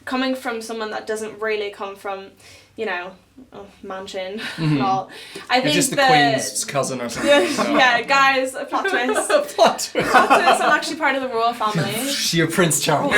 coming from someone that doesn't really come from, you know, mansion and all. I think just the Queen's cousin or something. Yeah, guys, a plot twist. Plot twist. I'm actually part of the royal family. You're Prince Charles.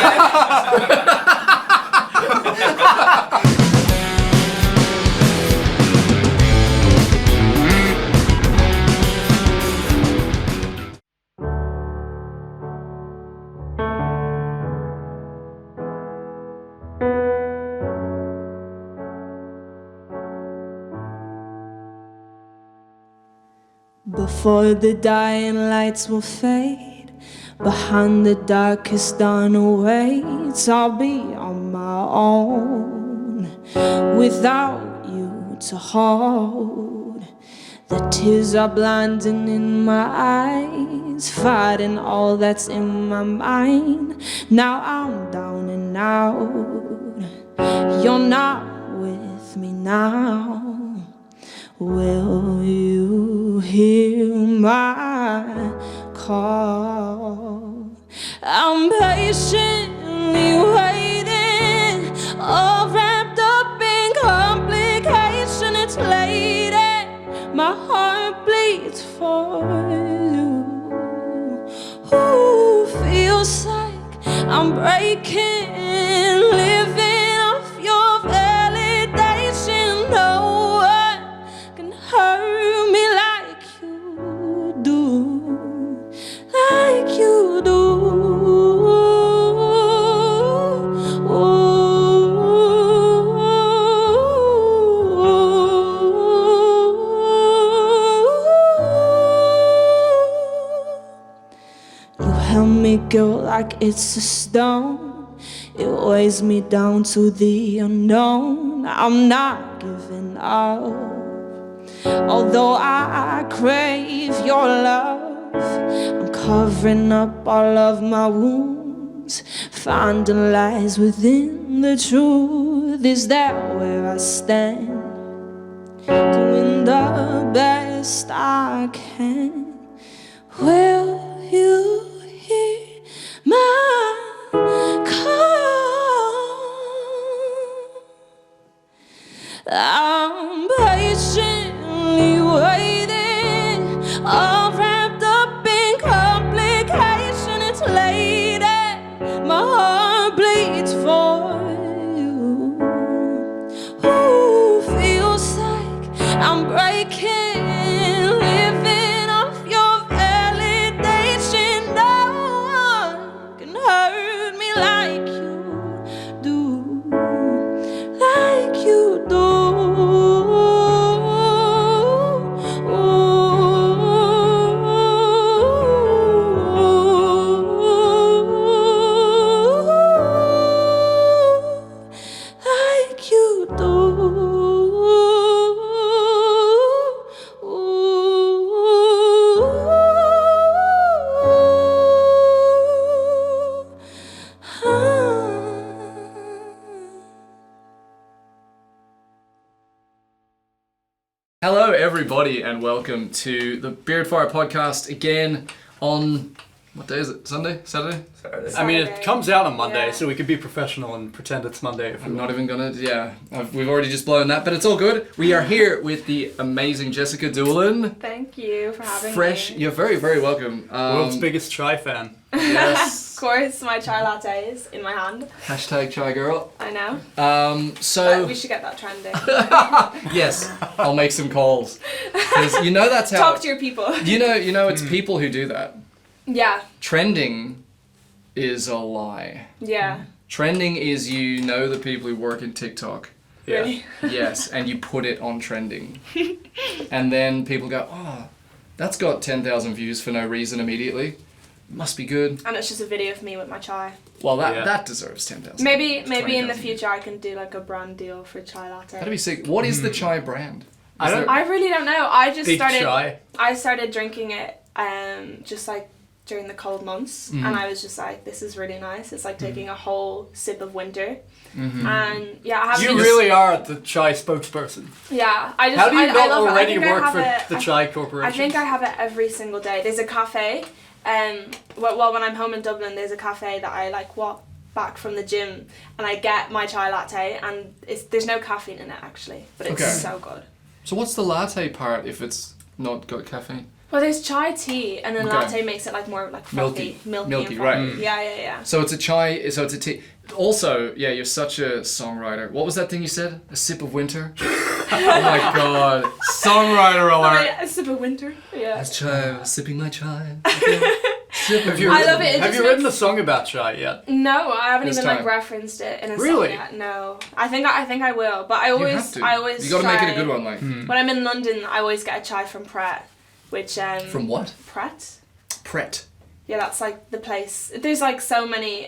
Before the dying lights will fade, behind the darkest dawn awaits, I'll be on my own, without you to hold. The tears are blinding in my eyes, fighting all that's in my mind. Now I'm down and out, you're not with me now. Will you hear my call? I'm patiently waiting, all wrapped up in complication. It's late and my heart bleeds for you. Ooh, feels like I'm breaking, living off your validation. No hurt me like you do, like you do. You held me, girl, like it's a stone. It weighs me down to the unknown. I'm not giving up. Although I crave your love, I'm covering up all of my wounds, finding lies within the truth. Is that where I stand? Doing the best I can. Will you hear my call? I'm patient, waiting, all wrapped up in complication. It's late and my heart bleeds for you. Ooh, feels like I'm breaking, living off your validation. No one can hurt me like you do, like you do. Hello everybody and welcome to the Beardfire Podcast again on, what day is it? Sunday? Saturday? I mean, it comes out on Monday, so we could be professional and pretend it's Monday if we I'm want. not even gonna, we've already just blown that, but it's all good. We are here with the amazing Jessica Doolan. Thank you for having Fresh, me. you're very, very welcome. World's biggest chai fan. Yes. Of course, my chai latte is in my hand. Hashtag chai girl. I know. So we should get that trending. yes, I'll make some calls. Because you know that's how... Talk to your people. You know it's people who do that. Yeah. Trending is a lie. Yeah. Trending is you know the people who work in TikTok. Yeah. Really? Yes, and you put it on trending. And then people go, oh, that's got 10,000 views for no reason immediately. Must be good. And it's just a video of me with my chai. Well, that deserves 10,000. Maybe in the 20,000. future I can do like a brand deal for chai latte. That'd be sick. What is the chai brand? I really don't know. I started drinking it just like during the cold months, and I was just like, this is really nice. It's like taking a whole sip of winter. And yeah, I have You really are the chai spokesperson. Yeah, I just How do you I not love already it. I work have for the Chai Corporation? I think I have it every single day. There's a cafe, well when I'm home in Dublin, there's a cafe that I like walk back from the gym and I get my chai latte and there's no caffeine in it actually, but it's so good. So what's the latte part if it's not got caffeine? Well, there's chai tea, and then latte makes it like more like milky, and right? Yeah. So it's a chai. So it's a tea. Also, yeah, you're such a songwriter. What was that thing you said? A sip of winter. Oh my god, songwriter alert! A sip of winter. Yeah. That's chai. Sipping my chai. I love it. Have you written a song about chai yet? No, I haven't even like referenced it in a song yet. No, I think I will, but I always you got to make it a good one, like. When I'm in London, I always get a chai from Pret, which from what? Pret. Yeah, that's like the place. There's like so many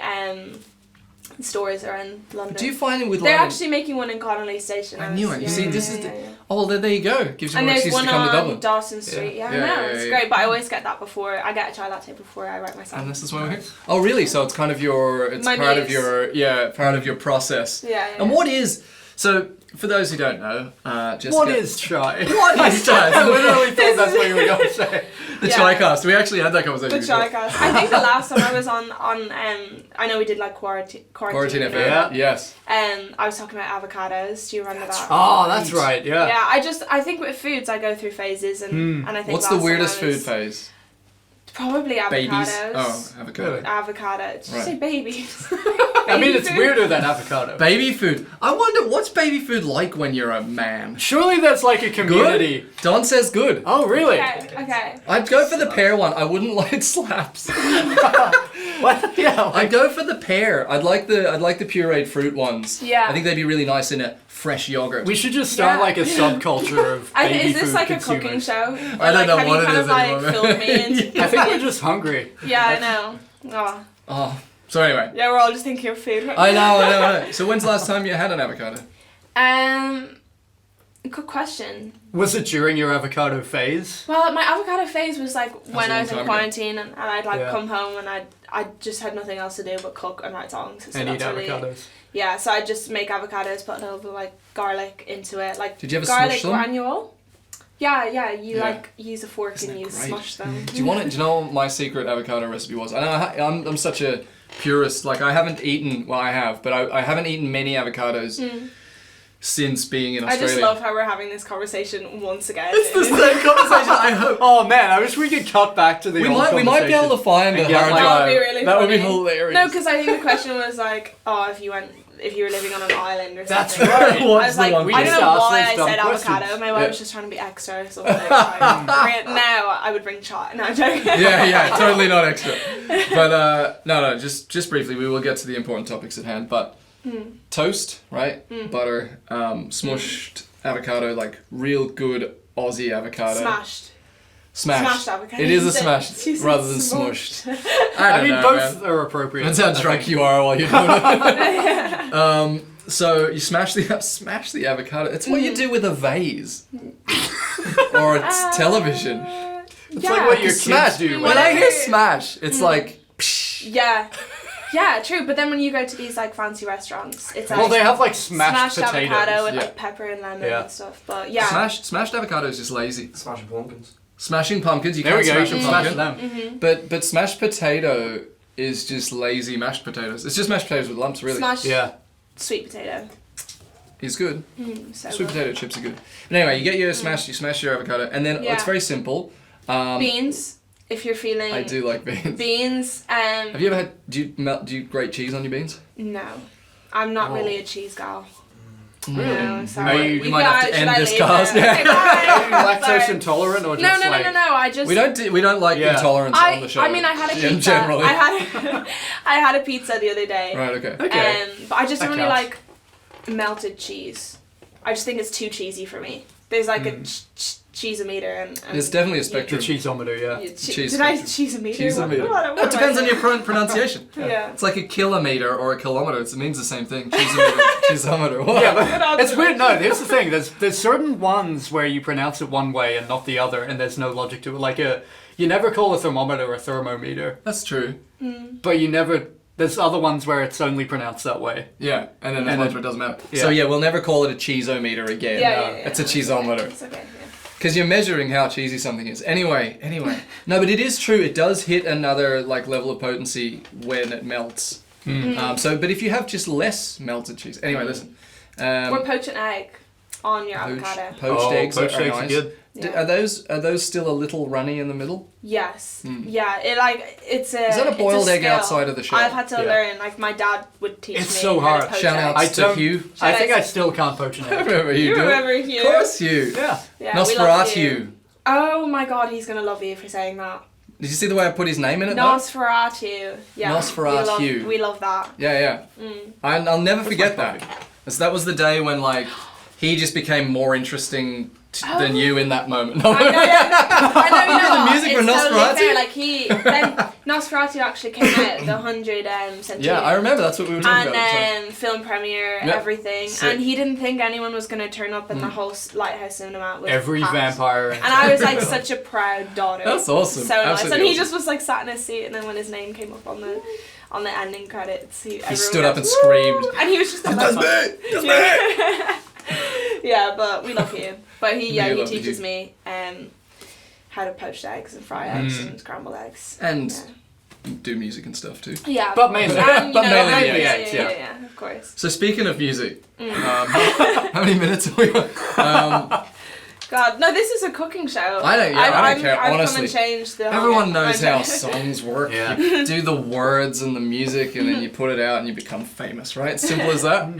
stores around London. Do you find it with they're actually making one in Connolly Station? I knew it. You see, this is oh well, there you go. Gives you more excuse to come to Dublin. And there's one on Dawson Street. It's great. But I always get that before I get a chai latte before I write my song. And this is why we're here. Oh really? So it's kind of part of your process. Yeah. And what is so? For those who don't know, Jessica... What is chai? What is chai? I literally thought that's what you were going to say. The chai cast. We actually had that conversation. The chai cast. I think the last time I was on I know we did like quarantine FM. Yeah. Yes. I was talking about avocados. Do you remember that? Oh, that's right. Yeah. Yeah. I think with foods I go through phases and I think. What's the weirdest food phase? Probably avocados. Babies? Oh, avocado. Really? Avocado. Did you say babies? I mean, it's weirder than avocado. Baby food. I wonder, what's baby food like when you're a man? Surely that's like a community. Good? Don says good. Oh, really? Okay. I'd go for the pear one. I wouldn't like slaps. What? Yeah. I'd go for the pear. I'd like the pureed fruit ones. Yeah. I think they'd be really nice in a fresh yogurt. We should just start like a subculture of baby food Is this like consumers. a cooking show? I don't know have what you it kind is of like anymore. filled me in? I think we're just hungry. Yeah, I know. Oh. So anyway. Yeah, we're all just thinking of food. I know. So when's the last time you had an avocado? Good question. Was it during your avocado phase? Well, my avocado phase was like when a I was long in time quarantine and I'd like come home and I just had nothing else to do but cook and write songs. So And eat really avocados. Yeah, so I just make avocados, put a little bit of like garlic into it, like Did you ever garlic smush them? granule. Yeah. You like use a fork and you great? smush them. Do you know what my secret avocado recipe was? I know I'm such a purist. Like I haven't eaten. Well, I have, but I haven't eaten many avocados since being in Australia. I just love how we're having this conversation once again. It's the same conversation. I hope. Oh man, I wish we could cut back to the old conversation. We might be able to find the hard drive. That would be really That would be funny. hilarious. No, because I think the question was like, if you were living on an island or something. That's right. I was like, one I don't know why I dumb said avocado. questions. My mom was just trying to be extra or something. Now I would bring chai. No, I'm joking. Yeah, totally not extra. But no, just briefly, we will get to the important topics at hand. But toast, right? Butter, smushed avocado, like real good Aussie avocado. Smashed avocado. It is a smashed rather than smushed. I mean, both man. are appropriate. That's how drunk you are while you're doing it. So you smash the avocado. It's what you do with a vase or a television. It's like what your kids do. When I hear smash, it's like. Psh. Yeah, true. But then when you go to these like fancy restaurants, it's like well, they have like smashed potatoes. avocado with like pepper and lemon and stuff. But yeah, smashed avocado is just lazy. Smashing pumpkins. Smashing pumpkins. You there can't we go. smash You a can pumpkin. smash them. But smashed potato is just lazy mashed potatoes. It's just mashed potatoes with lumps, really. Smashed sweet potato. Is good. So sweet potato chips are good. But anyway, you get your you smash your avocado, and then it's very simple. Beans, if you're feeling. I do like beans. Beans. Have you ever had? Do you grate cheese on your beans? No, I'm not really a cheese gal. Really? No, sorry. We might have to end this cast. Are you lactose intolerant or just no. I just we don't like intolerance on the show. I mean, I had a pizza. Generally. I had a pizza the other day. Right. Okay. But I just don't really like melted cheese. I just think it's too cheesy for me. There's like a cheese-o-meter and there's definitely a spectrum. The cheeseometer, Did I cheese-o-meter? Cheese-o-meter. It depends on your pronunciation. Yeah. It's like a kilometer or a kilometer. It means the same thing. Cheese-o-meter. What? Yeah, but it's weird. No, here's the thing. There's certain ones where you pronounce it one way and not the other, and there's no logic to it. Like you never call a thermometer a thermometer. That's true. But you never. There's other ones where it's only pronounced that way. Yeah, and then there's ones where it doesn't matter. Yeah. So we'll never call it a cheeseometer again. Yeah. It's a cheeseometer. It's okay. Because you're measuring how cheesy something is. Anyway. No, but it is true. It does hit another like level of potency when it melts. But if you have just less melted cheese, anyway, listen. Or poach an egg on your avocado. Poached eggs are eggs nice. are good. Yeah. Are those still a little runny in the middle? Yes. Yeah. Is that a boiled egg outside of the shell? I've had to learn. Like my dad would teach me. It's so hard. Shout out to Hugh. I think I still can't poach an egg. I remember you. Remember Hugh? Of course, Hugh. Yeah. Nosferatu. Oh my God, he's gonna love you for saying that. Did you see the way I put his name in it? Nosferatu. Yeah. Nosferatu. We love that. Yeah. I'll never forget that. So that was the day when he just became more interesting than you in that moment. I know. You know the music for Nosferatu. Totally fair. Then Nosferatu actually came out the 100th century. Yeah, I remember. That's what we were talking about. And film premiere, everything. Sick. And he didn't think anyone was going to turn up, and the whole Lighthouse Cinema was every packed. vampire. And I was like such a proud daughter. That's awesome. So nice. Absolutely And he awesome. just was like sat in his seat, and then when his name came up on the ending credits, he stood up and screamed. And he was just like, "That's me! That's me!" Yeah, but we love you. But he teaches you. me how to poach eggs and fry eggs and scramble eggs. And do music and stuff too. Yeah, but mainly, and, mainly the eggs. Yeah, of course. So speaking of music, how many minutes are we on? God, no, this is a cooking show. I don't care, honestly. I've come and changed the Everyone knows how songs work. Yeah. You do the words and the music and then you put it out and you become famous, right? Simple as that.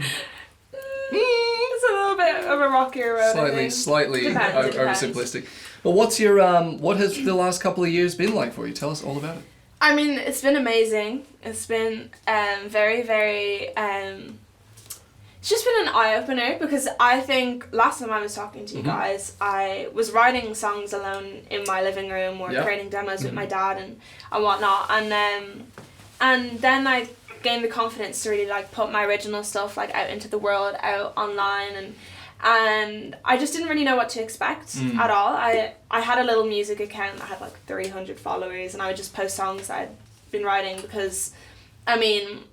It's a little bit of a rockier road. Slightly Depends. oversimplistic. But what's your what has the last couple of years been like for you? Tell us all about it. I mean, it's been amazing. It's been very, very... it's just been an eye-opener because I think last time I was talking to you guys, I was writing songs alone in my living room or creating demos with my dad and whatnot. And then I gained the confidence to really put my original stuff out into the world, out online, and I just didn't really know what to expect at all. I had a little music account that had 300 followers, and I would just post songs that I'd been writing because, I mean,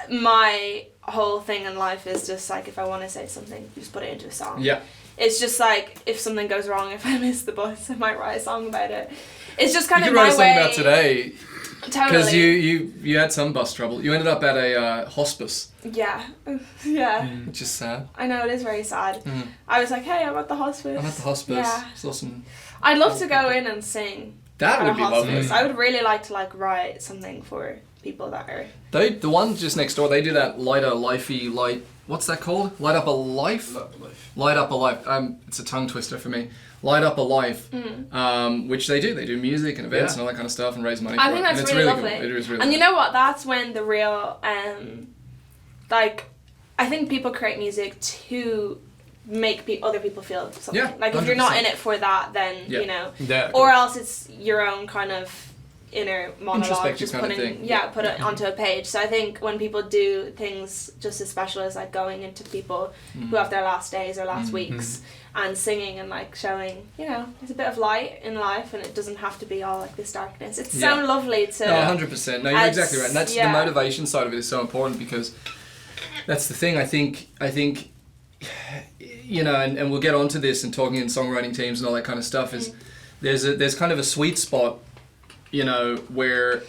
my whole thing in life is just if I want to say something, just put it into a song. Yeah. It's just if something goes wrong, if I miss the bus, I might write a song about it. It's just kind of my way. You could write a song about today. Totally. Because you had some bus trouble. You ended up at a hospice. Yeah. Which is sad. I know, it is very sad. I was like, hey, I'm at the hospice. I'm at the hospice. Yeah. It's awesome. I'd love to go in and sing. That would be lovely. I would really like to write something for people that are... The one just next door, they do that what's that called? Light Up a Life? Light Up a Life. It's a tongue twister for me. Light Up a Life, which they do. They do music and events and all that kind of stuff and raise money for it. I think that's really lovely. Cool. It is really and you know what? That's when the real, I think people create music to make other people feel something. Yeah, if you're not in it for that, then, you know. Yeah. Or else it's your own kind of inner monologue, just kind of thing. put it onto a page. So I think when people do things just as special as going into people who have their last days or last weeks and singing and showing, there's a bit of light in life and it doesn't have to be all this darkness. It's so lovely to... No, 100%. No, you're exactly right. And that's the motivation side of it is so important because that's the thing. I think and we'll get onto this and talking in songwriting teams and all that kind of stuff is there's kind of a sweet spot, where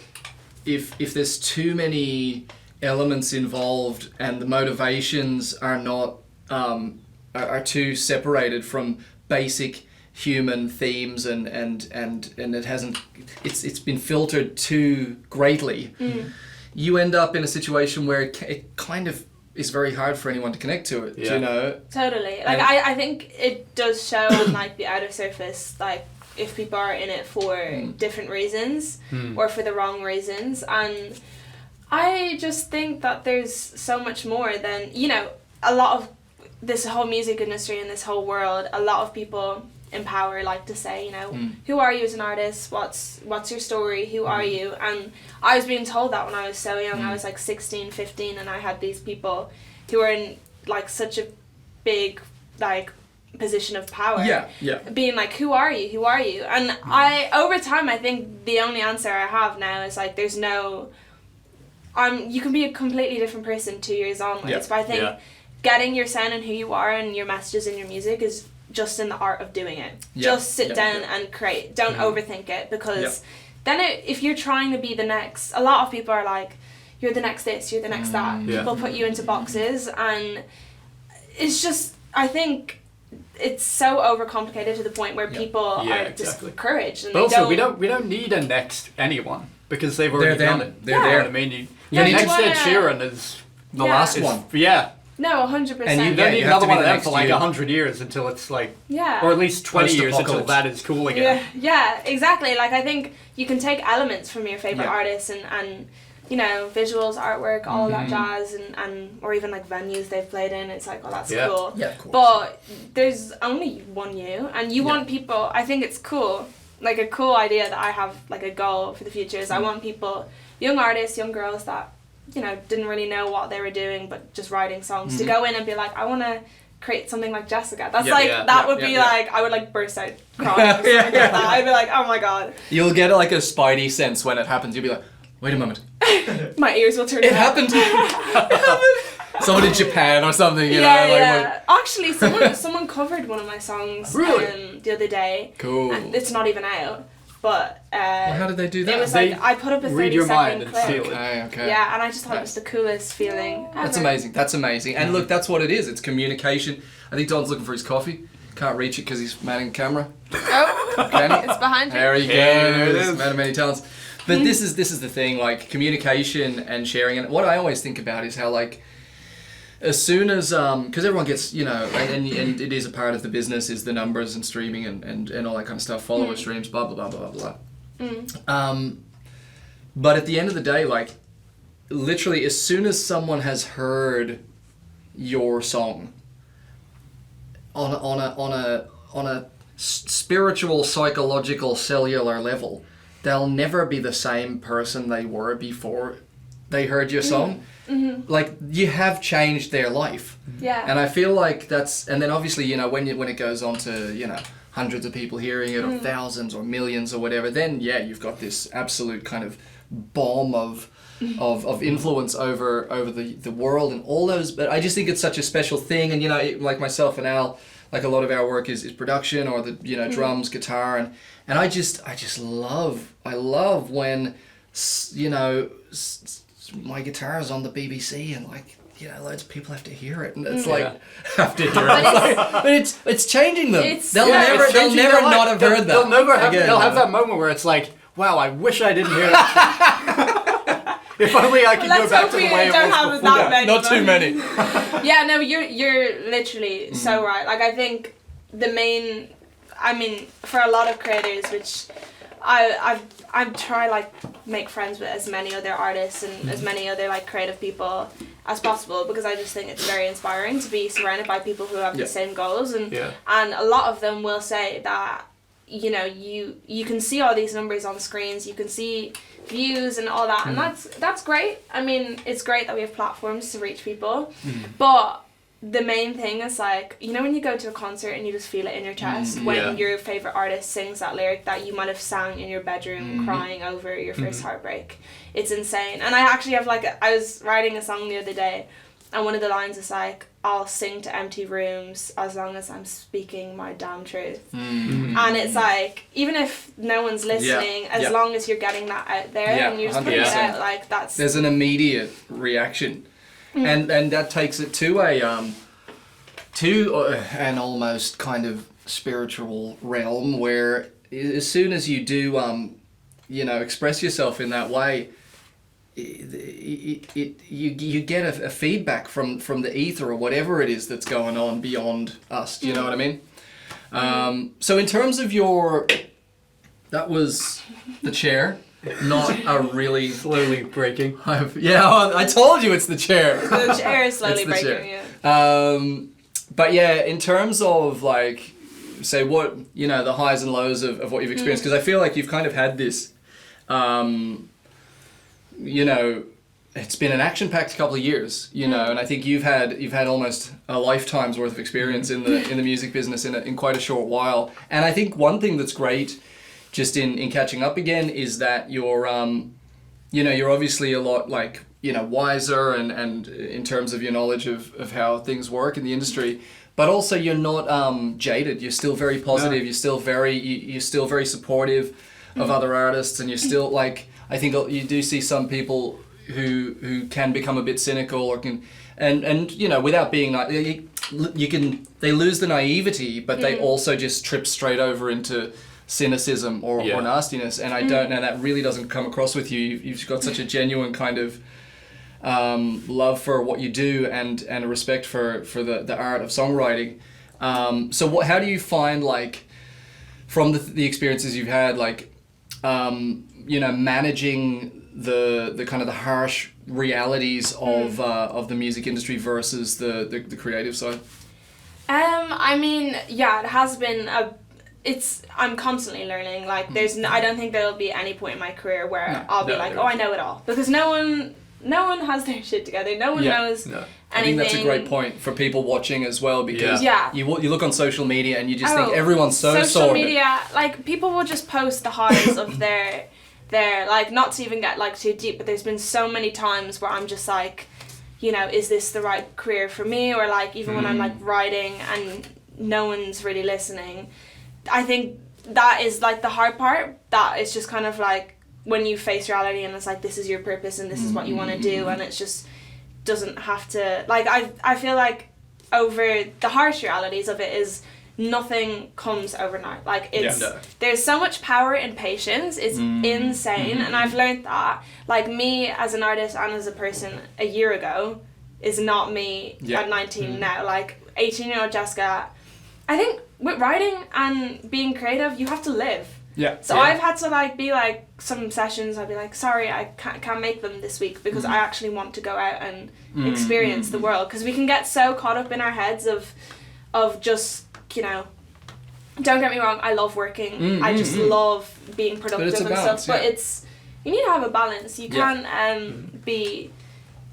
if there's too many elements involved and the motivations are not are too separated from basic human themes and it hasn't it's been filtered too greatly, you end up in a situation where it kind of is very hard for anyone to connect to it. Totally. I think it does show on the outer surface if people are in it for different reasons or for the wrong reasons. And I just think that there's so much more than, a lot of this whole music industry and this whole world, a lot of people empower to say, who are you as an artist? What's your story? Who are you? And I was being told that when I was so young. I was 16, 15, and I had these people who were in such a big position of power, being who are you? And I, over time, I think the only answer I have now is there's no, you can be a completely different person 2 years onwards, but I think getting your sound and who you are and your messages in your music is just in the art of doing it. Just sit down and create. Don't overthink it, because then if you're trying to be the next, a lot of people are you're the next this, you're the next that. Yeah. People put you into boxes, and it's just, I think it's so overcomplicated to the point where people are discouraged. And but also, we don't need a next anyone, because they've already done it. They're there. I mean, next Ed Sheeran is the last one. Yeah. No, 100%. And you don't need another one of them for like 100 years until it's like, or at least 20 years until that is cool again. Yeah, exactly. Like, I think you can take elements from your favourite artists and you know, visuals, artwork, all that jazz, and or even like venues they've played in. It's like, oh, that's cool. Yeah, of course. But there's only one you, and you want people. I think it's cool. Like, a cool idea that I have, like a goal for the future is I want people, young artists, young girls that, you know, didn't really know what they were doing but just writing songs, to go in and be like, I want to create something like Jessica. That's that would be like, I would like burst out crying. I'd be like, oh my god. You'll get like a spidey sense when it happens. You'll be like, wait a moment. My ears will turn. It happened. It happened. Someone in Japan or something, you know. Like, actually, someone covered one of my songs the other day. Cool. And it's not even out. But well, how did they do that? It was like, I put up a 30-second clip. Okay. Yeah, and I just thought it was the coolest feeling ever. That's amazing. And look, that's what it is. It's communication. I think Don's looking for his coffee. Can't reach it because he's manning the camera. Oh, it's behind you. There he goes. Man of many talents. But this is the thing, like, communication and sharing. And what I always think about is how, like, as soon as, because everyone gets, you know, and it is a part of the business, is the numbers and streaming and all that kind of stuff, follower streams, blah, blah, blah, blah, blah. But at the end of the day, like, literally, as soon as someone has heard your song on a spiritual, psychological, cellular level, they'll never be the same person they were before they heard your song. Like, you have changed their life. Yeah. And I feel like that's, and then obviously, you know, when it goes on to, you know, hundreds of people hearing it, or thousands or millions or whatever, then you've got this absolute kind of bomb of influence over the world and all those. But I just think it's such a special thing. And, you know, like myself and Al, like, a lot of our work is production, or the, you know, drums, guitar, and I love when, you know, my guitar is on the BBC and, like, you know, loads of people have to hear it, and it's like, have to hear it. But it's changing them. They'll never not have heard that. They'll have that moment where it's like, wow, I wish I didn't hear that. If only I could go back to the way it was before. Not too many. Yeah, no, you're literally so right. Like, I think for a lot of creators, which I try, like, make friends with as many other artists and as many other, like, creative people as possible, because I just think it's very inspiring to be surrounded by people who have the same goals, and a lot of them will say that, you know, you can see all these numbers on screens, you can see views and all that, and that's great. I mean, it's great that we have platforms to reach people, but the main thing is, like, you know, when you go to a concert and you just feel it in your chest when your favourite artist sings that lyric that you might have sang in your bedroom crying over your first heartbreak. It's insane. And I actually have, like, I was writing a song the other day, and one of the lines is like, I'll sing to empty rooms as long as I'm speaking my damn truth. And it's like, even if no one's listening, as long as you're getting that out there and you're just putting it out, like, that's... There's an immediate reaction. And that takes it to an almost kind of spiritual realm, where as soon as you do, you know, express yourself in that way, you get a feedback from the ether or whatever it is that's going on beyond us. Do you know what I mean? So in terms of that was the chair. Not a really... Slowly breaking. I told you it's the chair. The chair is slowly breaking, But yeah, in terms of, like, say what, you know, the highs and lows of what you've experienced, because I feel like you've kind of had this, you know, it's been an action-packed couple of years, you know, and I think you've had almost a lifetime's worth of experience in the music business in quite a short while. And I think one thing that's great, just in catching up again, is that you're, you know, you're obviously a lot, like, you know, wiser and in terms of your knowledge of how things work in the industry, but also you're not jaded. You're still very positive. No. You're still very supportive of other artists, and you're still, like, I think you do see some people who can become a bit cynical or can and you know, without being like they lose the naivety, but they also just trip straight over into cynicism or nastiness, and I don't know, that really doesn't come across with you. You've got such a genuine kind of love for what you do and a respect for the art of songwriting. So how do you find, like, from the experiences you've had, like, you know, managing the kind of the harsh realities of the music industry versus the creative side? I mean, yeah, it has been I'm constantly learning. Like, I don't think there'll be any point in my career where I'll be like, oh, I know it all, because no one has their shit together. No one knows anything. I think that's a great point for people watching as well, because you look on social media and you just think everyone's so social sorted. Media, like, people will just post the highs of their like, not to even get like too deep, but there's been so many times where I'm just like, you know, is this the right career for me? Or like, even when I'm like writing and no one's really listening, I think that is like the hard part. That it's just kind of like when you face reality and it's like, this is your purpose and this is what you want to do, and it's just doesn't have to, like, I feel like over the harsh realities of it is nothing comes overnight. Like, there's so much power in patience. It's insane. And I've learned that, like, me as an artist and as a person a year ago is not me at 19 now. Like, 18-year-old Jessica, I think with writing and being creative, you have to live. So I've had to, like, be like, some sessions I'd be like, sorry, I can't make them this week because I actually want to go out and experience the world, because we can get so caught up in our heads of just, you know, don't get me wrong, I love working. I just love being productive and stuff. But you need to have a balance. You can't be.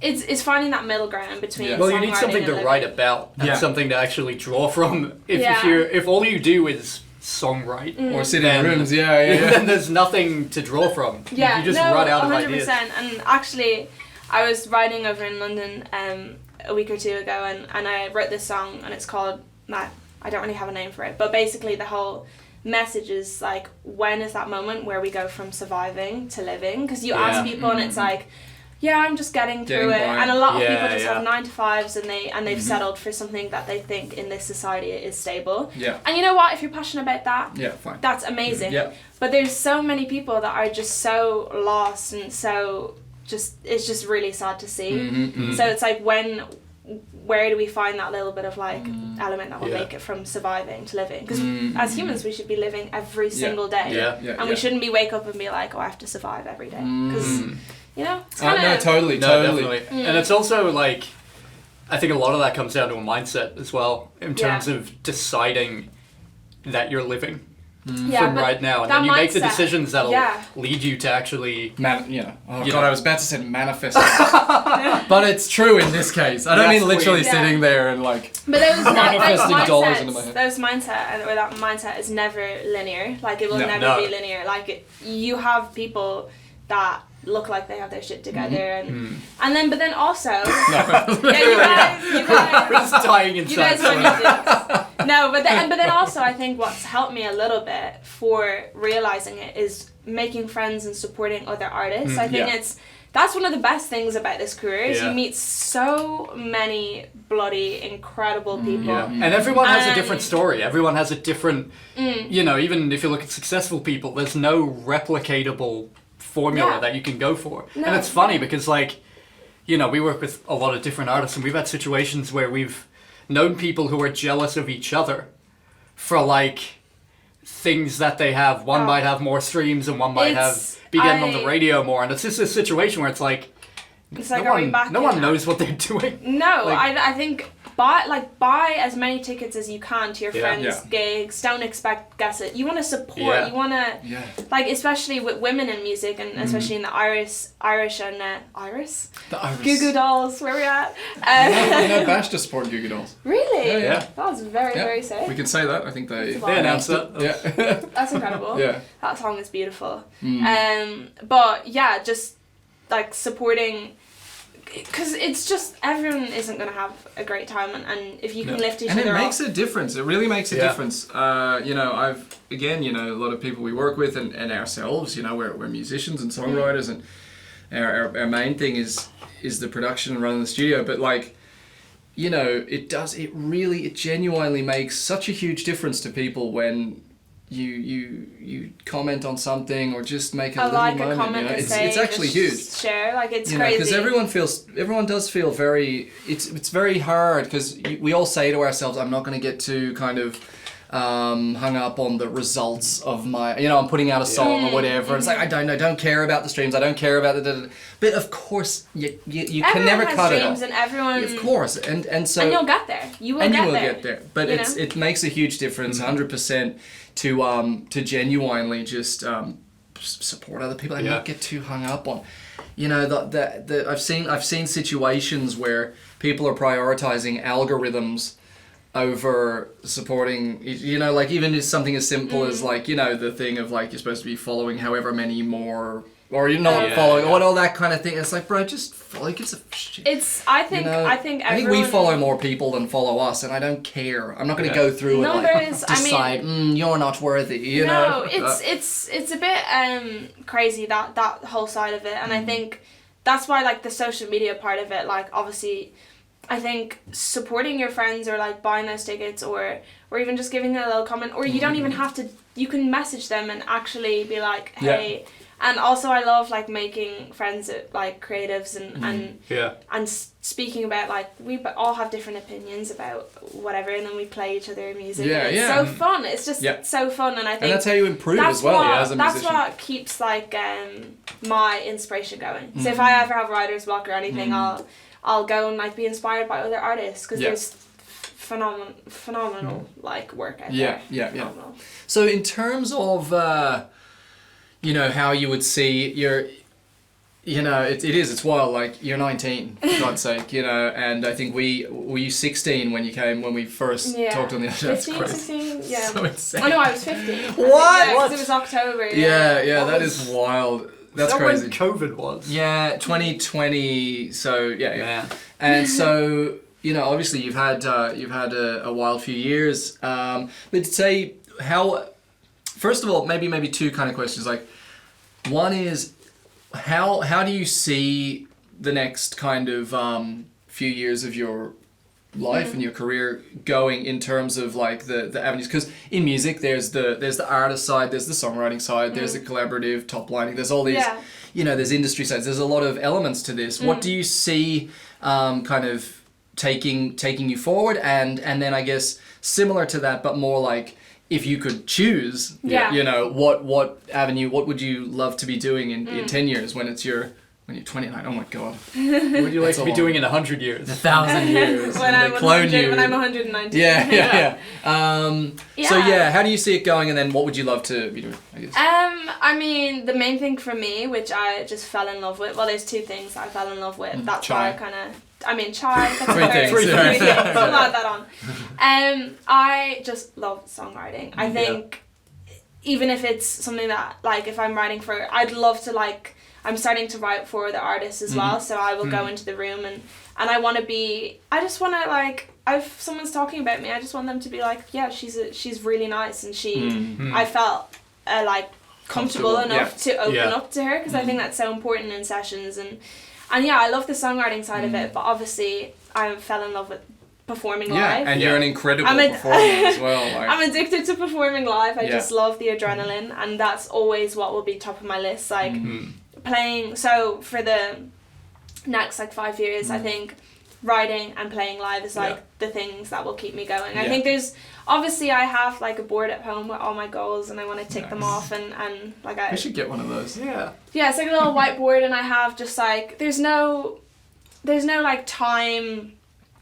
It's finding that middle ground between. Well, you need something to write about and something to actually draw from. If all you do is songwrite or sit in rooms, then there's nothing to draw from. You just run out of 100%. Ideas. And actually, I was writing over in London a week or two ago, and I wrote this song, and it's called I don't really have a name for it, but basically the whole message is like, when is that moment where we go from surviving to living? Because you ask people and it's like, I'm just getting through it, and a lot of people just have 9 to 5s and they've settled for something that they think in this society is stable. And you know what? If you're passionate about that, fine. That's amazing. But there's so many people that are just so lost and so it's just really sad to see. So it's like, where do we find that little bit of like element that will make it from surviving to living? Because as humans, we should be living every single day, and we shouldn't be wake up and be like, oh, I have to survive every day, because you know, it's kind of no, totally. And it's also like, I think a lot of that comes down to a mindset as well, in terms of deciding that you're living from right now, and then you make the decisions that'll lead you to actually I was about to say manifesting, but it's true in this case. I don't mean literally sitting there and like manifesting dollars into my head. That mindset is never linear. Like, it will never be linear. Like, you have people that look like they have their shit together, and then also you guys we're just dying inside. But then also, I think what's helped me a little bit for realizing it is making friends and supporting other artists. I think that's one of the best things about this career, is you meet so many bloody incredible people. And everyone has a different story. Everyone has a different, you know, even if you look at successful people, there's no replicatable formula that you can go for. And it's funny because, like, you know, we work with a lot of different artists, and we've had situations where we've known people who are jealous of each other for, like, things that they have. One might have more streams and one might be getting on the radio more, and it's just this situation where it's like no one knows what they're doing. No, like, I think buy as many tickets as you can to your friends' gigs. Don't expect guess it. You want to support. You want to like, especially with women in music, and especially in the Irish and Iris. The Iris. Goo Goo Dolls. Where we at? Bash to support Goo Goo Dolls. Really? Yeah. That was very safe. We can say that. I think they announced it. That's incredible. That song is beautiful. But yeah, just like supporting. Because it's just, everyone isn't going to have a great time, and if you can lift each other up. And it makes a difference. It really makes a difference. You know, a lot of people we work with and ourselves, you know, we're musicians and songwriters, our main thing is the production and running the studio, but like, you know, it genuinely makes such a huge difference to people when you comment on something or just make a little moment. Comment, you know? say, it's actually huge. Share, like it's crazy. Because everyone does feel very. It's very hard because we all say to ourselves, "I'm not going to get too kind of hung up on the results of my. You know, I'm putting out a song or whatever. It's like I don't care about the streams. I don't care about the. But of course, you can never cut it off. And everyone. Of course, and so. And you'll get there. You will get there. But it makes a huge difference, 100%. To genuinely just support other people and not get too hung up on, you know, the I've seen situations where people are prioritizing algorithms over supporting, you know, like even just something as simple as like, you know, the thing of like you're supposed to be following however many more or you're not following or all that kind of thing. It's like, bro, just follow. Who gives a shit? I think we follow more people than follow us, and I don't care. I'm not going to go through and like decide. You're not worthy. You know. It's a bit crazy that whole side of it, and I think that's why like the social media part of it, like obviously, I think supporting your friends or like buying those tickets or even just giving a little comment, or you don't even have to. You can message them and actually be like, hey. Yeah. And also I love like making friends with like creatives and speaking about like we all have different opinions about whatever, and then we play each other music. It's so fun. It's just so fun, and I think that's how you improve as well as a musician. That's what keeps like my inspiration going. So if I ever have writer's block or anything, I'll go and like be inspired by other artists because there's phenomenal like work out there. Yeah. So in terms of you know, how you would see your, you know, it's wild, like, you're 19, for God's sake, you know, and I think were you 16 when we first talked on the other? 15, 16, yeah. So insane. Oh no, I was 15. What? Because it was October. Yeah, that is wild. That's crazy. When COVID was? Yeah, 2020, so, yeah. And so, you know, obviously you've had a wild few years, but to say how... First of all, maybe two kind of questions. Like, one is, how do you see the next kind of few years of your life and your career going in terms of like the avenues? Because in music, there's the artist side, there's the songwriting side, there's the collaborative top lining, there's all these, you know, there's industry sides. There's a lot of elements to this. What do you see kind of taking you forward, and then I guess similar to that, but more like, if you could choose, you know, what avenue, what would you love to be doing in 10 years when you're 29? Oh my God. What would you like to be doing in 100 years? 1,000 years. when I'm 119. Yeah. So how do you see it going, and then what would you love to be doing, I guess? I mean, the main thing for me, which I just fell in love with, well, there's two things I fell in love with. That's why I kind of... I mean, chai. That's three things. I'll add that on. I just love songwriting. I think even if it's something that, like, if I'm writing for, I'd love to, like, I'm starting to write for the artists as well. So I will go into the room and I want to be, I just want to, like, if someone's talking about me, I just want them to be like, yeah, she's really nice, and I felt like comfortable enough to open up to her, because I think that's so important in sessions. And yeah, I love the songwriting side of it, but obviously I fell in love with performing live. Yeah, and you're an incredible performer as well. Like. I'm addicted to performing live. I just love the adrenaline, and that's always what will be top of my list. Like playing, so for the next like 5 years, I think writing and playing live is like the things that will keep me going. I think there's, obviously I have like a board at home with all my goals, and I want to tick them off, and like I should get one of those. Yeah, it's like a little whiteboard, and I have just like there's no like time.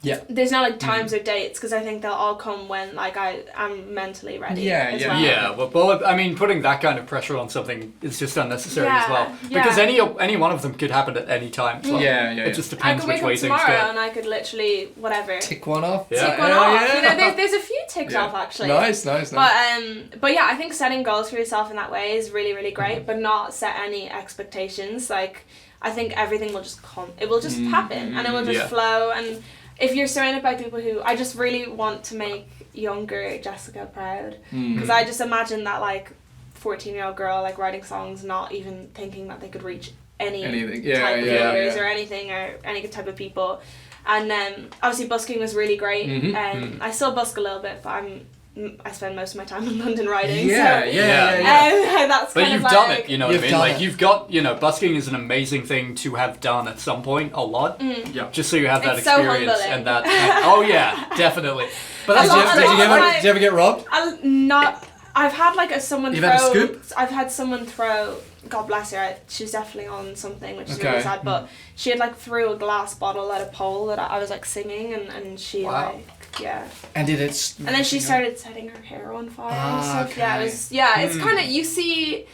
Yeah. There's no like times or dates, because I think they'll all come when like I'm mentally ready. Yeah. Well, I mean, putting that kind of pressure on something is just unnecessary as well, because any one of them could happen at any time. So it just depends which way things go. I could wake up tomorrow and I could literally tick one off. Tick one off. You know, there's a few ticks off actually. Nice. But yeah, I think setting goals for yourself in that way is really, really great, but not set any expectations. Like, I think everything will just come. It will just happen, and it will just flow. And if you're surrounded by people who, I just really want to make younger Jessica proud, because I just imagine that like 14-year-old girl like writing songs, not even thinking that they could reach anything. Type of leaders or anything, or any type of people. And obviously busking was really great. I still busk a little bit, but I spend most of my time in London writing. That's but kind you've of done like, it, you know what I mean? Like, you've got, you know, busking is an amazing thing to have done at some point, a lot. Just so you have that it's so experience humbling. and that. Oh yeah, definitely. But did you ever get robbed? I've had like someone You've throw. had a scoop? I've had someone throw. God bless her. She was definitely on something, which is really sad. But she had like threw a glass bottle at a pole that I was like singing, and she And did it? And then she started setting her hair on fire and stuff. Okay. Yeah, it was. Yeah, it's kind of you see,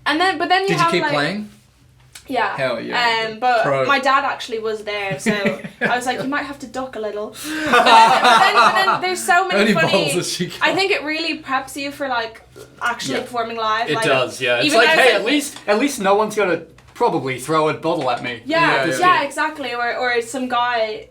and then but then you did have you keep like. Playing? Yeah. Hell yeah. But my dad actually was there, so I was like, you might have to duck a little. But then there's so many funny. I think it really preps you for like actually performing live. It like, does, yeah. It's like, hey, at least no one's gonna probably throw a bottle at me. Yeah, exactly. Or some guy,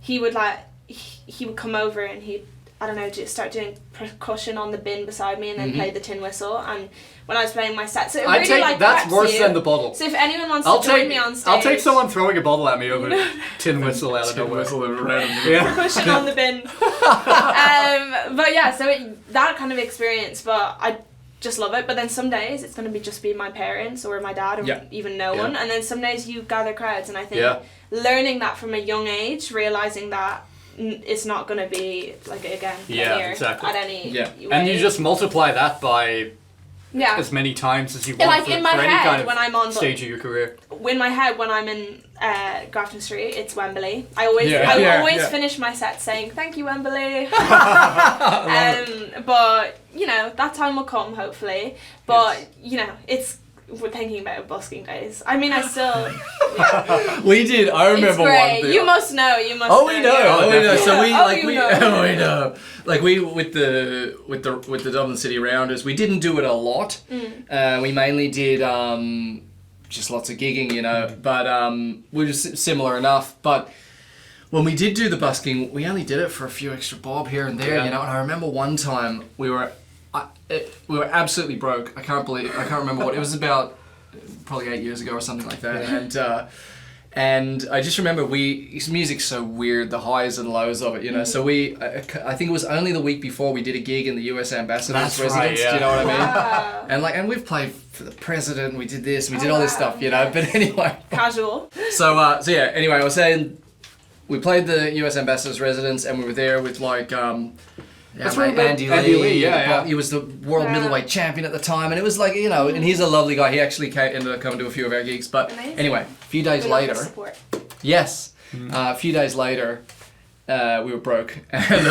he would come over and he'd, I don't know, just start doing percussion on the bin beside me and then play the tin whistle. And when I was playing my set, so it really that's worse than the bottle. So if anyone wants to join me on stage, I'll take someone throwing a bottle at me over tin whistle out of nowhere. Percussion on the bin. But yeah, so that kind of experience, but I just love it. But then some days it's going to just be my parents or my dad or even no one. And then some days you gather crowds, and I think learning that from a young age, realising that it's not going to be like again exactly. at any way. And you just multiply that by as many times as you want like for, in my for any head, kind of when I'm on stage of your career. In my head, when I'm in Grafton Street, it's Wembley. I always finish my set saying thank you, Wembley. But you know that time will come hopefully. But you know we're thinking about busking days. I mean, I still. We did. I remember one thing. You must know. We know. We know. So we know. Like we with the Dublin City Rounders, we didn't do it a lot. We mainly did just lots of gigging, you know. But we were similar enough. But when we did do the busking, we only did it for a few extra bob here and there, you know. And I remember one time we were absolutely broke. I can't remember what it was, about probably 8 years ago or something like that. And I just remember music's so weird, the highs and lows of it, you know. So I think it was only the week before we did a gig in the US Ambassador's residence. Do you know what I mean? Wow. And we've played for the president. We did this. We did all this stuff, you know. But anyway, casual. So yeah. Anyway, I was saying we played the US Ambassador's residence, and we were there with like. That's right, Andy Lee. He was the world middleweight champion at the time, and it was like, you know, and he's a lovely guy. He actually ended up coming to a few of our gigs. But anyway, a few days later, a few days later, we were broke, and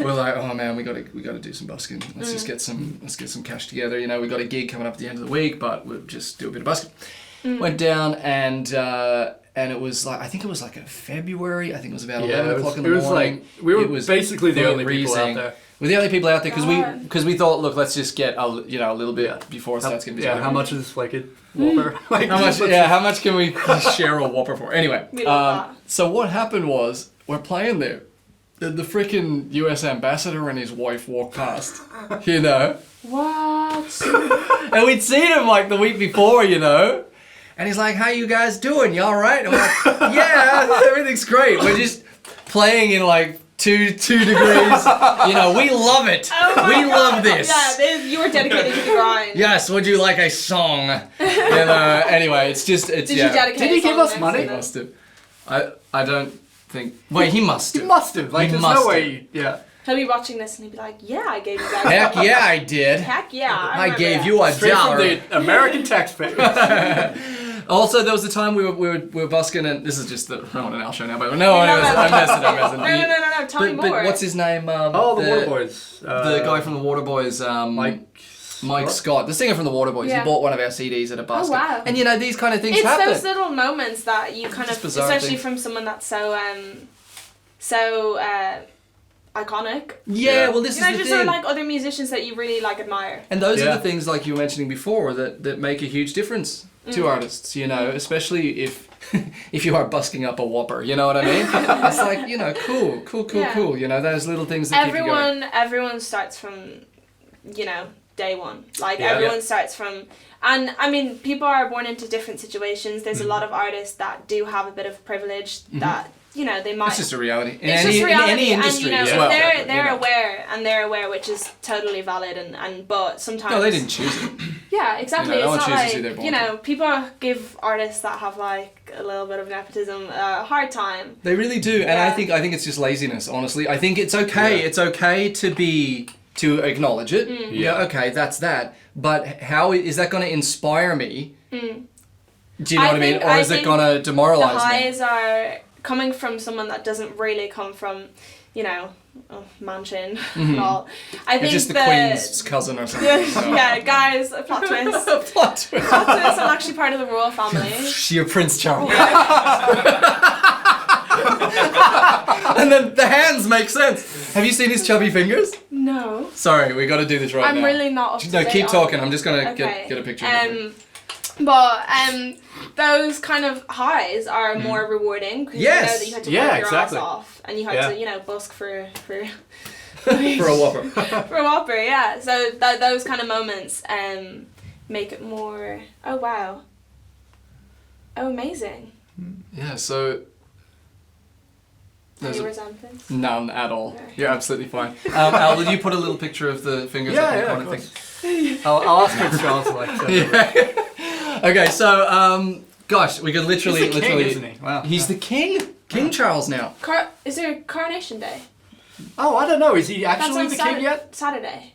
we're like, oh man, we got to do some busking. Let's just get some cash together. You know, we got a gig coming up at the end of the week, but we'll just do a bit of busking. Went down and it was like, I think it was like in February. I think it was about 11 o'clock in the morning. We were basically the only people out there. We're the only people out there because we thought, look, let's just get a little bit before it starts getting busy. How much is like a Whopper? How much can we share a Whopper for? Anyway, so what happened was we're playing there. The freaking US ambassador and his wife walked past, you know. What? And we'd seen him like the week before, you know. And he's like, how you guys doing? You all right? And we're like, yeah, everything's great. We're just playing in like 2 degrees. You know, we love it. We love this. Yeah, you were dedicated to the grind. Yes, would you like a song? And anyway, it's just, Did you dedicate Did he give us money? He must have. I don't think. Wait, he must have. He must have. Like, there's no way. Yeah. He'll be watching this and he'll be like, yeah, I gave you guys. Heck yeah, I did. Heck yeah. I gave you $1. Straight from the American taxpayers. Also, there was a time we were busking, and this is just the Rohan and Al show now, but no, I'm messing. No, tell me more. But what's his name? The Waterboys. The guy from the Waterboys, Mike Scott, the singer from the Waterboys. Yeah. He bought one of our CDs at a busking. Oh, wow. And you know, these kind of things it's happen. It's those little moments that you kind of, especially from someone that's so iconic. Yeah, well, this is the thing. Just sort of like other musicians that you really like admire. And those are the things, like you were mentioning before, that make a huge difference to artists, you know, especially if you are busking up a Whopper, you know what I mean? It's like, you know, cool, you know, those little things that keep you going. Everyone starts from, you know, day one. Like everyone starts from, and I mean, people are born into different situations. There's a lot of artists that do have a bit of privilege that, you know, they might. It's just a reality. In any industry and, you know, as well. They're aware, which is totally valid, but sometimes. No, they didn't choose it. Yeah, exactly. You know, no it's one not chooses who they're like, born you know, people give artists that have like a little bit of nepotism a hard time. They really do, and I think it's just laziness. Honestly, I think it's okay. Yeah. It's okay to acknowledge it. Yeah. Okay, that's that. But how is that going to inspire me? Do you know what I mean? Or is it going to demoralize me? The highs are coming from someone that doesn't really come from, you know, a mansion and all. I think just the Queen's cousin or something. Yeah, guys, a plot twist. Plot twist. I'm actually part of the royal family. You're Prince Charles. And then the hands make sense. Have you seen his chubby fingers? No. Sorry, we got to do this right now. I'm really not up to No, date keep on talking. it. I'm just gonna get a picture. But those kind of highs are more rewarding because you know that you had to work your ass off and you had to, you know, busk for for a whopper. For a whopper, yeah. So those kind of moments make it more. Oh wow. Oh amazing. Yeah. So. Any resemblance? None at all. No. You're absolutely fine. Al, did you put a little picture of the fingers up on the corner thing? I'll ask Prince Charles to like. Okay, so gosh, we could literally. He's the king, isn't he? Wow. He's the king. King Charles now. Is there Coronation Day? Oh, I don't know. Is he actually the king yet? Saturday.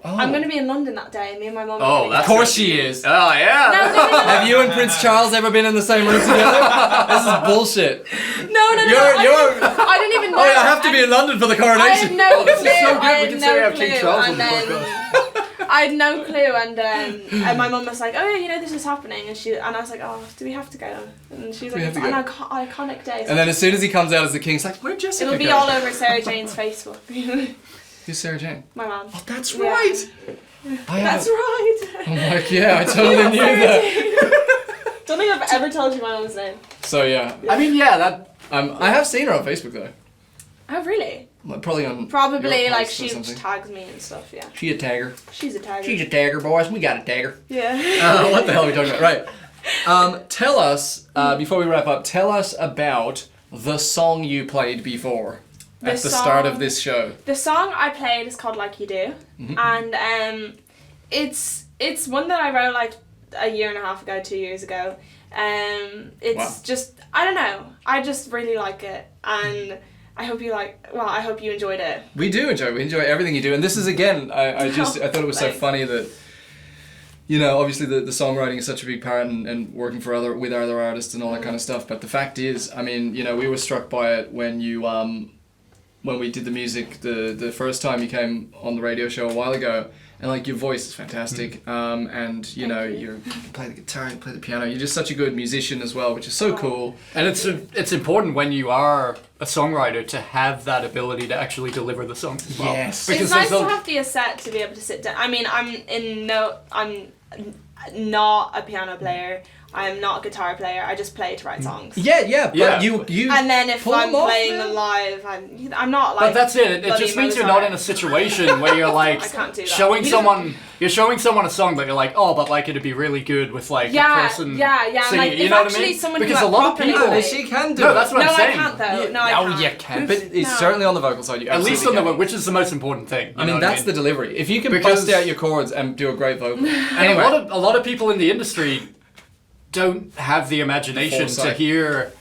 Oh. I'm going to be in London that day. Me and my mum. Oh, of course she is. Oh, yeah. No. Have you and Prince Charles ever been in the same room together? This is bullshit. No. I didn't even know. Oh, I have to be in London for the coronation. I had no clue. This is so good. We can say we have King Charles on the then, podcast. I had no clue, and my mum was like, "Oh yeah, you know this is happening," and I was like, "Oh, do we have to go?" And she's like, "It's an iconic day." And then as soon as he comes out as the king, it's like, "Where'd Jessica go?" It'll be all over Sarah Jane's Facebook. Who's Sarah Jane? My mum. Oh, that's right. That's right. I'm like, yeah, I totally knew that. Don't think I've ever told you my mum's name. So yeah. I mean, yeah, that. I have seen her on Facebook though. Oh really? Like, probably like she tags me and stuff. Yeah. She a tagger. She's a tagger. She's a tagger, boys. We got a tagger. Yeah. What the hell are we talking about? Right. Tell us before we wrap up. Tell us about the song you played before. At the start of this show. The song I played is called Like You Do, and it's one that I wrote like a year and a half ago, 2 years ago. It's just, I don't know, I just really like it, and I hope you enjoyed it. We do enjoy it. We enjoy everything you do, and this is again, I thought it was so funny that, you know, obviously the songwriting is such a big part and working with other artists and all that kind of stuff, but the fact is, I mean, you know, we were struck by it when you when we did the music the first time you came on the radio show a while ago, and like your voice is fantastic, and you know you play the guitar, you play the piano, you're just such a good musician as well, which is so cool. And it's important when you are a songwriter to have that ability to actually deliver the songs as well. Yes, because it's nice to have the asset to be able to sit down. I mean, I'm not a piano player. I'm not a guitar player. I just play to write songs. Yeah. But you. And then if I'm playing live, I'm not like. But that's it. It just means you're not in a situation where you're like I can't do that. showing someone a song that you're like, oh, but like it'd be really good with like a person. Yeah. Singing, like, you know what I mean? Because a lot of people. She can do no, it. that's what I'm saying. No, I can't though. No, I can't. you can. But it's certainly on the vocal side. At least on the which is the most important thing. I mean, that's the delivery. If you can bust out your chords and do a great vocal. Anyway, a lot of people in the industry don't have the imagination to hear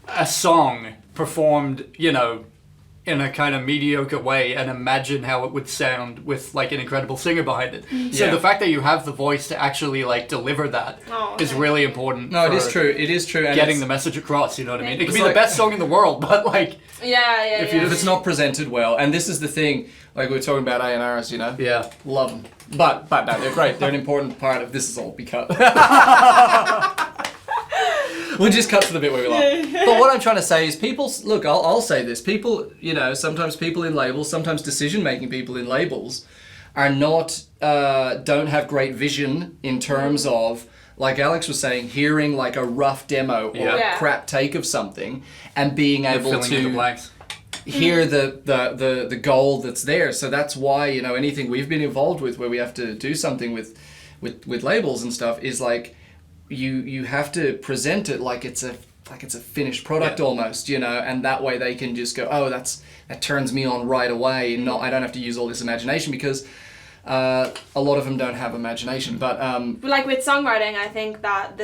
a song performed, you know, in a kind of mediocre way and imagine how it would sound with like an incredible singer behind it. So the fact that you have the voice to actually like deliver that is really important. No, it is true. It is true. And getting the message across, you know what I mean? It could be the best song in the world, but like... If it's not presented well, and this is the thing, like we were talking about A&Rs, you know? Yeah. Love them. But no, they're great. They're an important part of this is all be cut. We'll just cut to the bit where we laugh. But what I'm trying to say is look, I'll say this. People, you know, sometimes people in labels, sometimes decision-making people in labels are not, don't have great vision in terms of, like Alex was saying, hearing like a rough demo or a crap take of something and being able to... filling in the blanks. hear the goal that's there. So that's why, you know, anything we've been involved with where we have to do something with labels and stuff is like you have to present it like it's a finished product almost, you know, and that way they can just go, oh, that turns me on right away. I don't have to use all this imagination, because a lot of them don't have imagination. But like with songwriting, I think that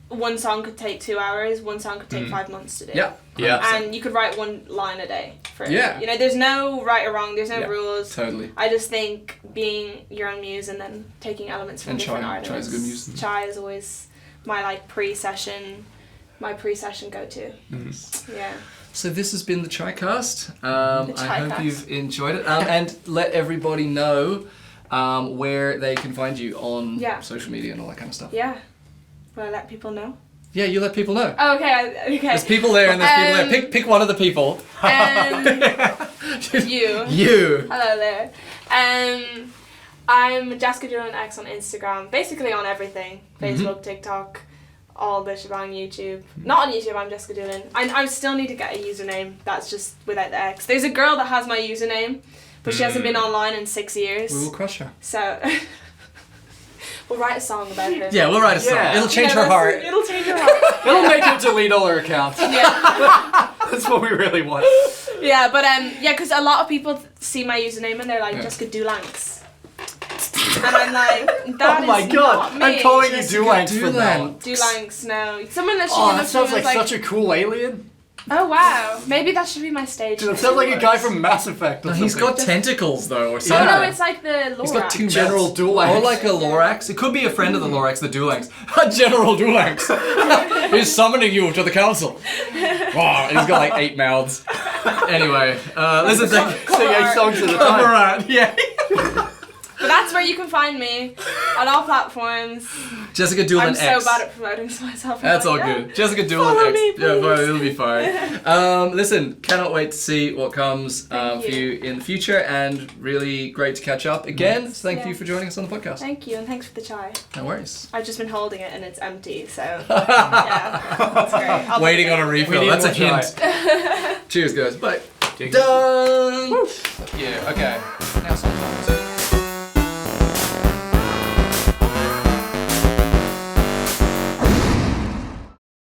one song could take 2 hours, one song could take 5 months to do. Yeah. And you could write one line a day for it. Yeah. You know, there's no right or wrong, there's no rules. Totally. I just think being your own muse and then taking elements from different artists. Chai is a good muse. Chai is always my like pre-session go-to. Yeah. So this has been the Chai Cast. I hope you've enjoyed it. And let everybody know where they can find you on social media and all that kind of stuff. Yeah. Will I let people know? Yeah, you let people know. Oh, okay. There's people there and there's people there. Pick one of the people. You. You. Hello there. I'm Jessica Doolan X on Instagram. Basically on everything. Facebook, TikTok, all the shebang, YouTube. Not on YouTube, I'm Jessica Doolan. I still need to get a username that's just without the X. There's a girl that has my username, but she hasn't been online in 6 years. We will crush her. So... We'll write a song about her. Yeah, we'll write a song. Yeah. It'll change her heart. It'll change her heart. It'll make her delete all her accounts. Yeah. That's what we really want. Yeah, but because a lot of people see my username and they're like, Jessica Doolanks. And I'm like, that oh my is god, not me. I'm calling Jessica you Doolanks from now on. Doolanks, no. Someone that that sounds like such a cool alien. Oh wow, maybe that should be my stage. Dude, it sounds like a guy from Mass Effect or something. He's got tentacles though, or something. No, it's like the Lorax. He's got two General Doolanks. Or like a Lorax. It could be a friend of the Lorax, the Doolanks. General Doolanks. He's summoning you to the council. Wow, and he's got like 8 mouths. Anyway, listen, Sing 8 songs at a time. Alright, yeah. But that's where you can find me on all platforms. Jessica Doolan I'm X. so bad at promoting myself. That's all good. Jessica Doolan Follow X. me, Yeah, please. it'll be fine. Listen, cannot wait to see what comes for you in the future, and really great to catch up again. So thank you for joining us on the podcast. Thank you, and thanks for the chai. No worries. I've just been holding it and it's empty, so yeah, that's great. I'll Waiting take on a it. refill. That's a hint. Cheers, guys. Bye. Done. Yeah. Okay. Now sometimes.